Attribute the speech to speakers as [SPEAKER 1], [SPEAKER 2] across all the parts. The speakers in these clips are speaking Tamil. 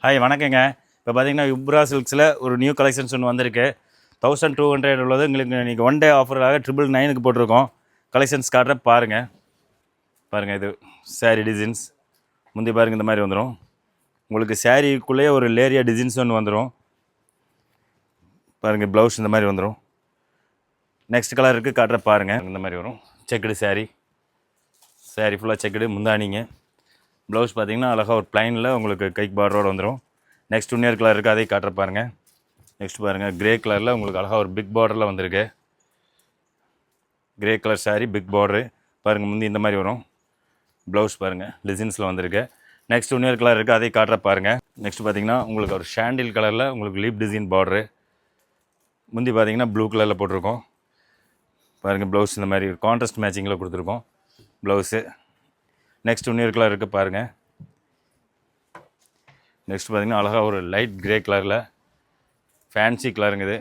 [SPEAKER 1] ஹாய் வணக்கங்க. இப்போ பார்த்தீங்கன்னா யுப்ரா சில்க்ஸில் ஒரு நியூ கலெக்ஷன்ஸ் ஒன்று வந்திருக்கு. 1200 உள்ளது உங்களுக்கு இன்றைக்கி ஒன் டே ஆஃபராக 999க்கு போட்டிருக்கோம். கலெக்ஷன்ஸ் காட்டுற பாருங்கள் இது சாரீ டிசைன்ஸ். முந்தி பாருங்கள் இந்த மாதிரி வந்துடும். உங்களுக்கு சாரீக்குள்ளேயே ஒரு லேரியா டிசைன்ஸ் ஒன்று வந்துடும். பாருங்கள் ப்ளவுஸ் இந்த மாதிரி வந்துடும். நெக்ஸ்ட் கலர் இருக்குது காட்டுற பாருங்கள். இந்த மாதிரி வரும் செக்குடு சாரீ ஃபுல்லாக செக்குடு முந்தானிங்க. ப்ளவுஸ் பார்த்தீங்கன்னா அழகாக ஒரு ப்ளைனில் உங்களுக்கு கைக்கு பார்டரோடு வந்துடும். நெக்ஸ்ட் இன்னொரு கலர் இருக்குது, அதை காட்டுற பாருங்கள். நெக்ஸ்ட் பாருங்கள் கிரே கலரில் உங்களுக்கு அழகாக ஒரு பிக் பார்டரில் வந்திருக்கு. Grey colour sari big border பாருங்கள். முந்தி இந்த மாதிரி வரும். ப்ளவுஸ் பாருங்கள் டிசைன்ஸில் வந்திருக்கு. நெக்ஸ்ட் இன்னொரு கலர் இருக்குது, அதை காட்டுற பாருங்கள். நெக்ஸ்ட் பார்த்தீங்கன்னா உங்களுக்கு ஒரு ஷாண்டில் கலரில் உங்களுக்கு லீப் டிசைன் பார்டரு. முந்தி பார்த்தீங்கன்னா ப்ளூ கலரில் போட்டிருக்கோம். பாருங்கள் ப்ளவுஸ் இந்த மாதிரி கான்ட்ராஸ்ட் மேட்சிங்கில் கொடுத்துருக்கோம் ப்ளவுஸு. நெக்ஸ்ட் இன்னொரு கலர் இருக்குது பாருங்கள். நெக்ஸ்ட் பார்த்திங்கன்னா அழகாக ஒரு லைட் கிரே கலரில் ஃபேன்சி கலருங்குது.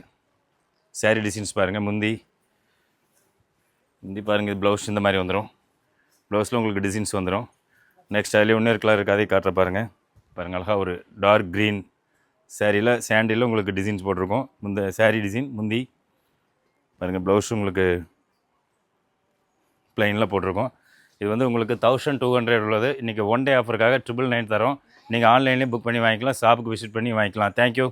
[SPEAKER 1] சாரீ டிசைன்ஸ் பாருங்கள். முந்தி பாருங்கள் இது ப்ளவுஸ் இந்த மாதிரி வந்துடும். ப்ளவுஸில் உங்களுக்கு டிசைன்ஸ் வந்துடும். நெக்ஸ்ட் அதுலேயே இன்னொரு கலர் இருக்குது, அதை காட்டுற பாருங்கள். அழகாக ஒரு டார்க் க்ரீன் சாரியில் சாண்டியில் உங்களுக்கு டிசைன்ஸ் போட்டிருக்கோம். சாரீ டிசைன் முந்தி பாருங்கள். ப்ளவுஸ் உங்களுக்கு ப்ளைனில் போட்டிருக்கோம். இது வந்து உங்களுக்கு 1200 உள்ளது. இன்றைக்கி ஒன் டே ஆஃபருக்காக 999 தரோம். நீங்கள் ஆன்லைன்லேயும் புக் பண்ணி வாங்கிக்கலாம், ஷாப்புக்கு விசிட் பண்ணி வாங்கிக்கலாம். தேங்க்யூ.